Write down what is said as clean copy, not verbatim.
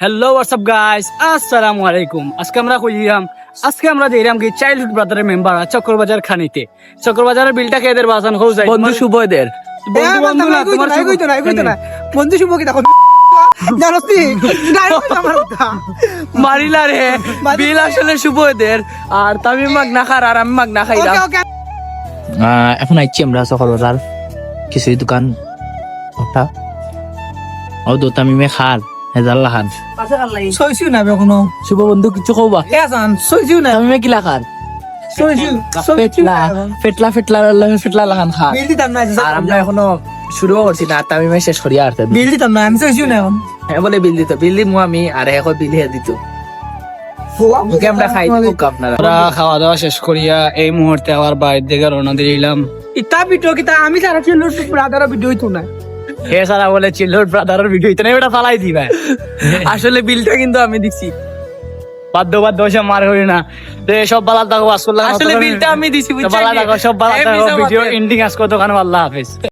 Hello WhatsApp guys, আসসালামু আলাইকুম। আজকে আমরা দিলাম কি চাইল্ডহুড ব্রাদারের মেম্বার চক্রবাজার খানিতে। চক্রবাজারের বিলটা কে এদের বাজান হও যায় বন্ধু শুভদের বন্ধু না তোমার বন্ধু শুভ কি দেখো জানো তুই মারিলা রে বিল আসলে শুভদের আর তামিম মাগ না খার আর আমি মাগ না খাইলাম। এখন আইছি আমরা চক্রবাজার কিছুই দোকান ওটা ও দো তামিমে খার হেজাল্লা খান সইছিও না এখনো শুভ বন্ধু কিছু কবা এ আসান সইছিও না তামিমে কিলা খার ফেটলা ফেটলা ফেটলা লাখান খার বিল দিতাম না আর আমরা এখনো শুরু করছি না তামিমে শেষ করিয়া আসতে বিল দিতাম না আমি সইছিও না এখন হ্যাঁ বলে বিল দিত বিল দিমু আমি আর এখন বিল হে দিত ওকে আমরা খাই দিব আপনারা আমরা খাওয়া দাওয়া শেষ করিয়া এই মুহূর্তে আবার বাইরের দিকে রওনা দিলাম। ইতা ভিডিও কিতা আমি সারা ছিল ব্রাদার ভিডিও হইতো না হে সারা বলে চিল্লোর ব্রাদারের ভিডিও ইতনে বেটা ফালাই দিবা। আসলে বিলটা কিন্তু আমি দিছি বাধ্য হইছে মার হই না তো সব বালা থাকো আসলে আসলে বিলটা আমি দিছি বালা থাকো সব বালা থাকো ভিডিও এন্ডিং আজকে তো আল্লাহ হাফেজ।